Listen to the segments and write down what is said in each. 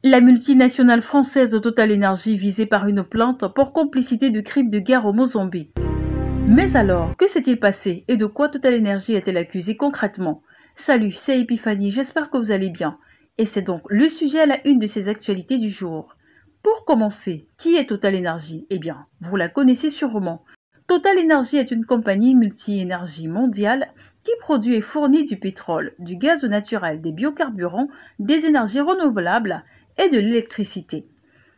La multinationale française Total Énergie visée par une plainte pour complicité de crimes de guerre au Mozambique. Mais alors, que s'est-il passé et de quoi Total Énergie est-elle accusée concrètement? Salut, c'est Epiphanie, j'espère que vous allez bien. Et c'est donc le sujet à la une de ces actualités du jour. Pour commencer, qui est Total Énergie? Eh bien, vous la connaissez sûrement. Total Énergie est une compagnie multi-énergie mondiale qui produit et fournit du pétrole, du gaz naturel, des biocarburants, des énergies renouvelables et de l'électricité.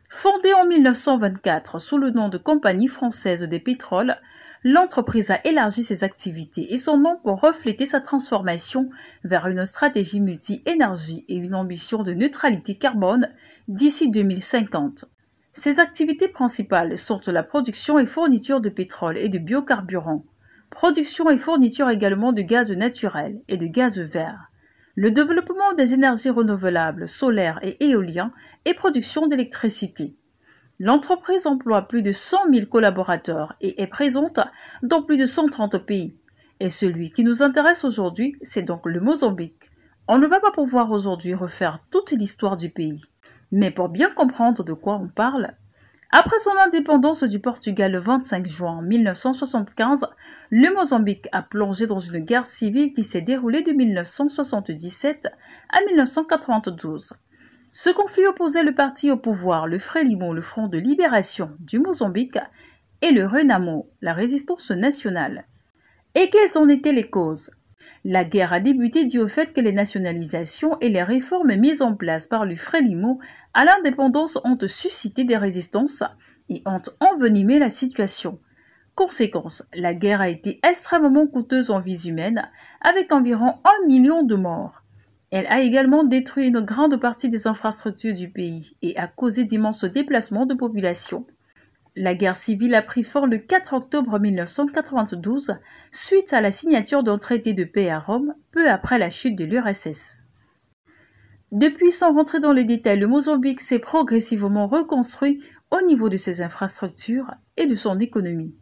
Fondée en 1924 sous le nom de Compagnie française des pétroles, l'entreprise a élargi ses activités et son nom pour refléter sa transformation vers une stratégie multi-énergie et une ambition de neutralité carbone d'ici 2050. Ses activités principales sont la production et fourniture de pétrole et de biocarburants, production et fourniture également de gaz naturel et de gaz vert, le développement des énergies renouvelables, solaires et éoliens et production d'électricité. L'entreprise emploie plus de 100 000 collaborateurs et est présente dans plus de 130 pays. Et celui qui nous intéresse aujourd'hui, c'est donc le Mozambique. On ne va pas pouvoir aujourd'hui refaire toute l'histoire du pays. Mais pour bien comprendre de quoi on parle, après son indépendance du Portugal le 25 juin 1975, le Mozambique a plongé dans une guerre civile qui s'est déroulée de 1977 à 1992. Ce conflit opposait le parti au pouvoir, le Frelimo, le Front de libération du Mozambique, et le Renamo, la résistance nationale. Et quelles en étaient les causes? La guerre a débuté due au fait que les nationalisations et les réformes mises en place par le Frelimo à l'indépendance ont suscité des résistances et ont envenimé la situation. Conséquence, la guerre a été extrêmement coûteuse en vies humaines, avec environ 1 million de morts. Elle a également détruit une grande partie des infrastructures du pays et a causé d'immenses déplacements de population. La guerre civile a pris fin le 4 octobre 1992 suite à la signature d'un traité de paix à Rome peu après la chute de l'URSS. Depuis, sans rentrer dans les détails, le Mozambique s'est progressivement reconstruit au niveau de ses infrastructures et de son économie.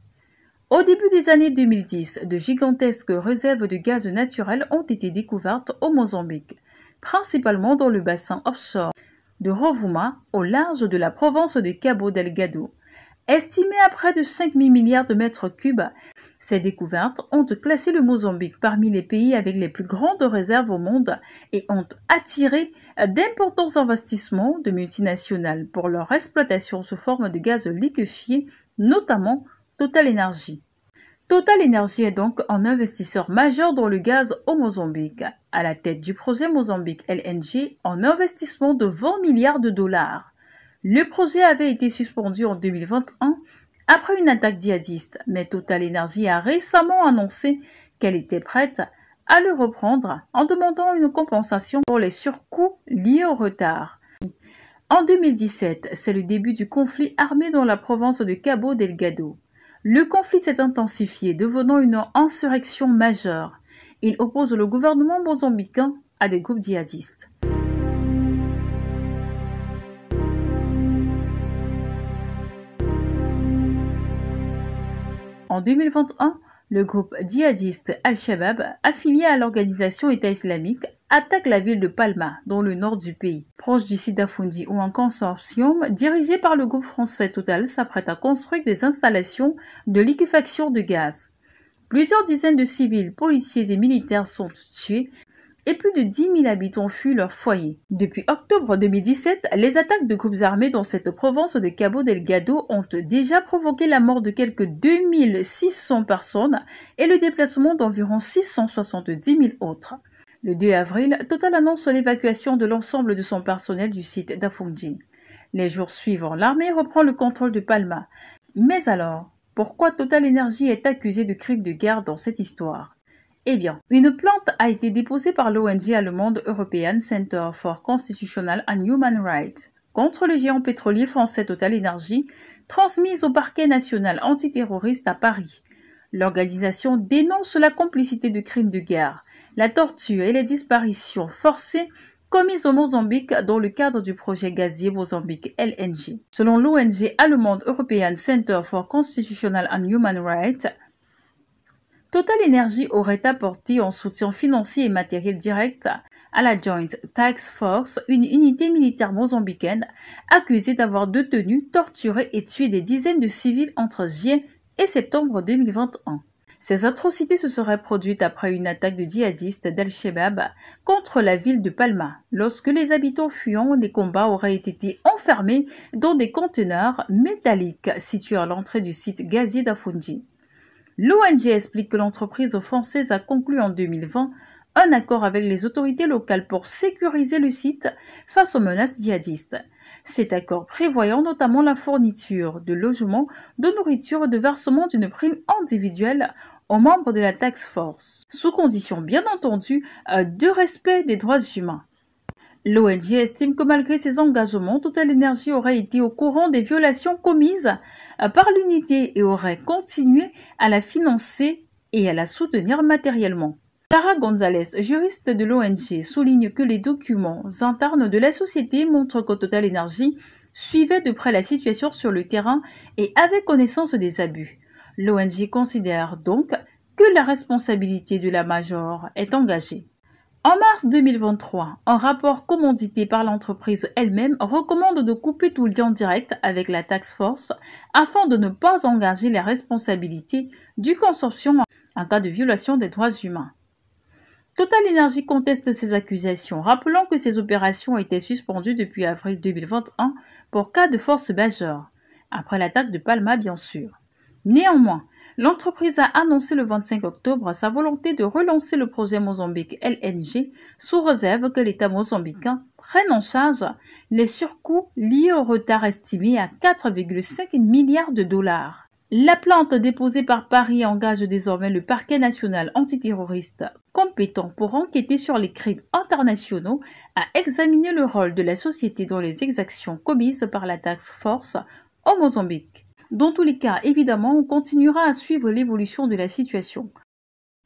Au début des années 2010, de gigantesques réserves de gaz naturel ont été découvertes au Mozambique, principalement dans le bassin offshore de Rovuma, au large de la province de Cabo Delgado. Estimé à près de 5 000 milliards de mètres cubes, ces découvertes ont classé le Mozambique parmi les pays avec les plus grandes réserves au monde et ont attiré d'importants investissements de multinationales pour leur exploitation sous forme de gaz liquéfié, notamment Total Énergie. Total Énergie est donc un investisseur majeur dans le gaz au Mozambique, à la tête du projet Mozambique LNG en investissement de 20 milliards de dollars. Le projet avait été suspendu en 2021 après une attaque djihadiste, mais Total Énergie a récemment annoncé qu'elle était prête à le reprendre en demandant une compensation pour les surcoûts liés au retard. En 2017, c'est le début du conflit armé dans la province de Cabo Delgado. Le conflit s'est intensifié, devenant une insurrection majeure. Il oppose le gouvernement mozambicain à des groupes djihadistes. En 2021, le groupe djihadiste Al-Shabaab, affilié à l'organisation État islamique, attaque la ville de Palma, dans le nord du pays. Proche du site d'Afoundi, où un consortium dirigé par le groupe français Total s'apprête à construire des installations de liquéfaction de gaz. Plusieurs dizaines de civils, policiers et militaires sont tués et plus de 10 000 habitants fuient leur foyer. Depuis octobre 2017, les attaques de groupes armés dans cette province de Cabo Delgado ont déjà provoqué la mort de quelques 2600 personnes et le déplacement d'environ 670 000 autres. Le 2 avril, Total annonce l'évacuation de l'ensemble de son personnel du site d'Afoundi. Les jours suivants, l'armée reprend le contrôle de Palma. Mais alors, pourquoi Total Énergie est accusée de crimes de guerre dans cette histoire? Eh bien, une plainte a été déposée par l'ONG allemande European Center for Constitutional and Human Rights contre le géant pétrolier français Total Énergie, transmise au parquet national antiterroriste à Paris. L'organisation dénonce la complicité de crimes de guerre, la torture et les disparitions forcées commises au Mozambique dans le cadre du projet gazier Mozambique LNG. Selon l'ONG allemande European Center for Constitutional and Human Rights, Total Énergie aurait apporté un soutien financier et matériel direct à la Joint Task Force, une unité militaire mozambicaine accusée d'avoir détenu, torturé et tué des dizaines de civils entre juin et septembre 2021. Ces atrocités se seraient produites après une attaque de djihadistes d'Al-Shabaab contre la ville de Palma, lorsque les habitants fuyant les combats auraient été enfermés dans des conteneurs métalliques situés à l'entrée du site gazier d'Afounji. L'ONG explique que l'entreprise française a conclu en 2020 un accord avec les autorités locales pour sécuriser le site face aux menaces djihadistes. Cet accord prévoyant notamment la fourniture de logements, de nourriture et de versement d'une prime individuelle aux membres de la task force, sous condition bien entendu de respect des droits humains. L'ONG estime que malgré ses engagements, Total Energy aurait été au courant des violations commises par l'unité et aurait continué à la financer et à la soutenir matériellement. Clara González, juriste de l'ONG, souligne que les documents internes de la société montrent que Total Energy suivait de près la situation sur le terrain et avait connaissance des abus. L'ONG considère donc que la responsabilité de la Major est engagée. En mars 2023, un rapport commandité par l'entreprise elle-même recommande de couper tout lien direct avec la task force afin de ne pas engager la responsabilité du consortium en cas de violation des droits humains. Total Energy conteste ces accusations, rappelant que ces opérations étaient suspendues depuis avril 2021 pour cas de force majeure, après l'attaque de Palma bien sûr. Néanmoins, l'entreprise a annoncé le 25 octobre sa volonté de relancer le projet Mozambique LNG sous réserve que l'État mozambicain prenne en charge les surcoûts liés au retard estimé à 4,5 milliards de dollars. La plainte déposée par Paris engage désormais le parquet national antiterroriste compétent pour enquêter sur les crimes internationaux à examiner le rôle de la société dans les exactions commises par la task force au Mozambique. Dans tous les cas, évidemment, on continuera à suivre l'évolution de la situation.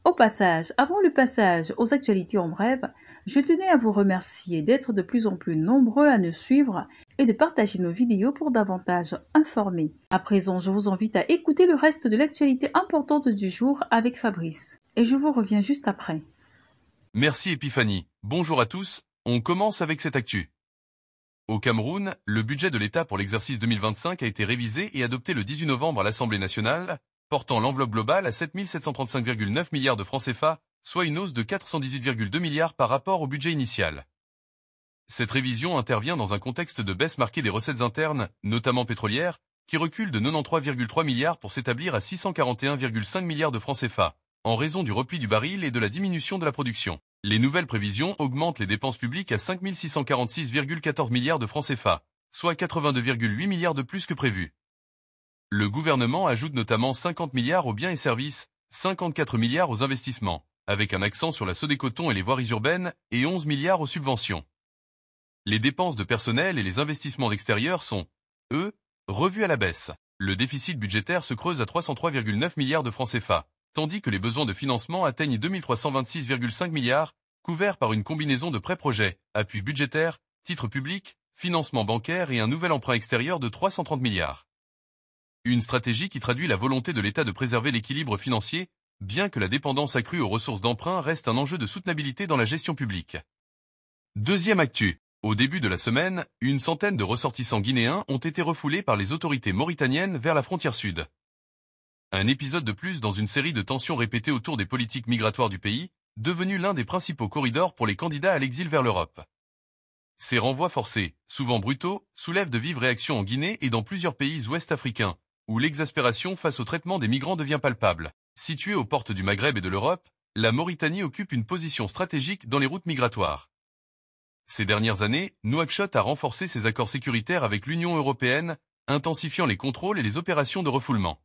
Au passage, avant le passage aux actualités en bref, je tenais à vous remercier d'être de plus en plus nombreux à nous suivre et de partager nos vidéos pour davantage informer. À présent, je vous invite à écouter le reste de l'actualité importante du jour avec Fabrice. Et je vous reviens juste après. Merci Epiphanie. Bonjour à tous, on commence avec cette actu. Au Cameroun, le budget de l'État pour l'exercice 2025 a été révisé et adopté le 18 novembre à l'Assemblée nationale, portant l'enveloppe globale à 7 735,9 milliards de francs CFA, soit une hausse de 418,2 milliards par rapport au budget initial. Cette révision intervient dans un contexte de baisse marquée des recettes internes, notamment pétrolières, qui reculent de 93,3 milliards pour s'établir à 641,5 milliards de francs CFA, en raison du repli du baril et de la diminution de la production. Les nouvelles prévisions augmentent les dépenses publiques à 5 646,14 milliards de francs CFA, soit 82,8 milliards de plus que prévu. Le gouvernement ajoute notamment 50 milliards aux biens et services, 54 milliards aux investissements, avec un accent sur la Sodécoton et les voiries urbaines, et 11 milliards aux subventions. Les dépenses de personnel et les investissements d'extérieur sont, eux, revus à la baisse. Le déficit budgétaire se creuse à 303,9 milliards de francs CFA, tandis que les besoins de financement atteignent 2326,5 milliards, couverts par une combinaison de prêts-projets, appuis budgétaires, titres publics, financement bancaire et un nouvel emprunt extérieur de 330 milliards. Une stratégie qui traduit la volonté de l'État de préserver l'équilibre financier, bien que la dépendance accrue aux ressources d'emprunt reste un enjeu de soutenabilité dans la gestion publique. Deuxième actu. Au début de la semaine, une centaine de ressortissants guinéens ont été refoulés par les autorités mauritaniennes vers la frontière sud. Un épisode de plus dans une série de tensions répétées autour des politiques migratoires du pays, devenu l'un des principaux corridors pour les candidats à l'exil vers l'Europe. Ces renvois forcés, souvent brutaux, soulèvent de vives réactions en Guinée et dans plusieurs pays ouest-africains, où l'exaspération face au traitement des migrants devient palpable. Située aux portes du Maghreb et de l'Europe, la Mauritanie occupe une position stratégique dans les routes migratoires. Ces dernières années, Nouakchott a renforcé ses accords sécuritaires avec l'Union européenne, intensifiant les contrôles et les opérations de refoulement.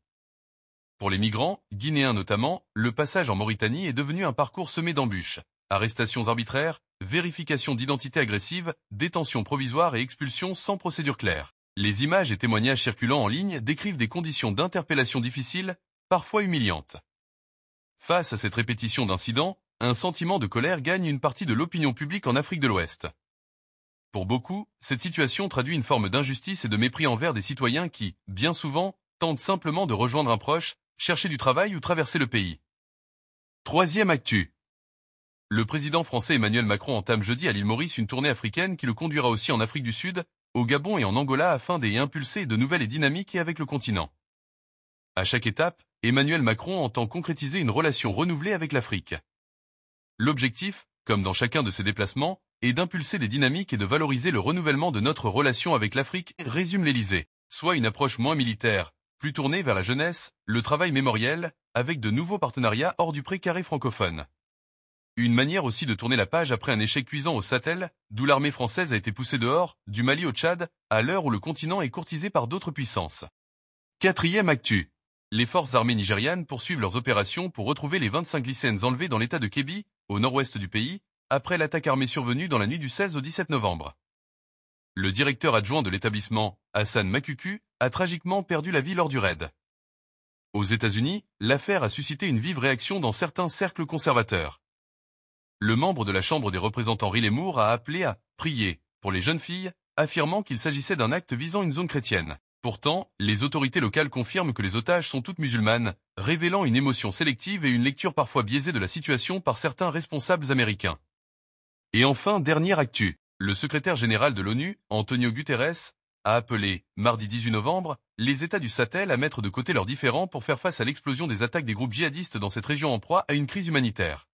Pour les migrants, guinéens notamment, le passage en Mauritanie est devenu un parcours semé d'embûches. Arrestations arbitraires, vérification d'identité agressive, détention provisoire et expulsion sans procédure claire. Les images et témoignages circulant en ligne décrivent des conditions d'interpellation difficiles, parfois humiliantes. Face à cette répétition d'incidents, un sentiment de colère gagne une partie de l'opinion publique en Afrique de l'Ouest. Pour beaucoup, cette situation traduit une forme d'injustice et de mépris envers des citoyens qui, bien souvent, tentent simplement de rejoindre un proche, chercher du travail ou traverser le pays. Troisième actu. Le président français Emmanuel Macron entame jeudi à l'île Maurice une tournée africaine qui le conduira aussi en Afrique du Sud, au Gabon et en Angola afin d'impulser de nouvelles dynamiques avec le continent. À chaque étape, Emmanuel Macron entend concrétiser une relation renouvelée avec l'Afrique. L'objectif, comme dans chacun de ses déplacements, est d'impulser des dynamiques et de valoriser le renouvellement de notre relation avec l'Afrique, résume l'Élysée, soit une approche moins militaire, plus tournée vers la jeunesse, le travail mémoriel, avec de nouveaux partenariats hors du précaré francophone. Une manière aussi de tourner la page après un échec cuisant au Sahel, d'où l'armée française a été poussée dehors, du Mali au Tchad, à l'heure où le continent est courtisé par d'autres puissances. Quatrième actu. Les forces armées nigérianes poursuivent leurs opérations pour retrouver les 25 lycéennes enlevées dans l'état de Kebbi, au nord-ouest du pays, après l'attaque armée survenue dans la nuit du 16 au 17 novembre. Le directeur adjoint de l'établissement, Hassan Makuku, a tragiquement perdu la vie lors du raid. Aux États-Unis, l'affaire a suscité une vive réaction dans certains cercles conservateurs. Le membre de la Chambre des représentants Riley Moore a appelé à « prier » pour les jeunes filles, affirmant qu'il s'agissait d'un acte visant une zone chrétienne. Pourtant, les autorités locales confirment que les otages sont toutes musulmanes, révélant une émotion sélective et une lecture parfois biaisée de la situation par certains responsables américains. Et enfin, dernière actu, le secrétaire général de l'ONU, Antonio Guterres, a appelé, mardi 18 novembre, les États du Sahel à mettre de côté leurs différends pour faire face à l'explosion des attaques des groupes djihadistes dans cette région en proie à une crise humanitaire.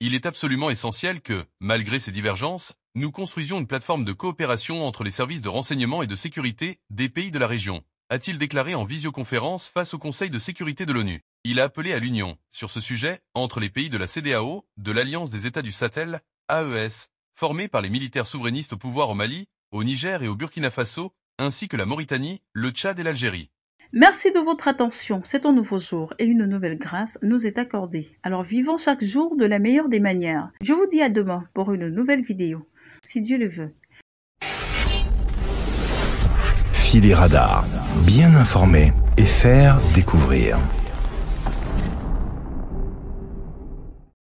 Il est absolument essentiel que, malgré ces divergences, nous construisions une plateforme de coopération entre les services de renseignement et de sécurité des pays de la région, a-t-il déclaré en visioconférence face au Conseil de sécurité de l'ONU. Il a appelé à l'union, sur ce sujet, entre les pays de la CEDEAO, de l'Alliance des États du Sahel, AES, formée par les militaires souverainistes au pouvoir au Mali, au Niger et au Burkina Faso, ainsi que la Mauritanie, le Tchad et l'Algérie. Merci de votre attention. C'est un nouveau jour et une nouvelle grâce nous est accordée. Alors vivons chaque jour de la meilleure des manières. Je vous dis à demain pour une nouvelle vidéo, si Dieu le veut. Filet Radar, bien informer et faire découvrir.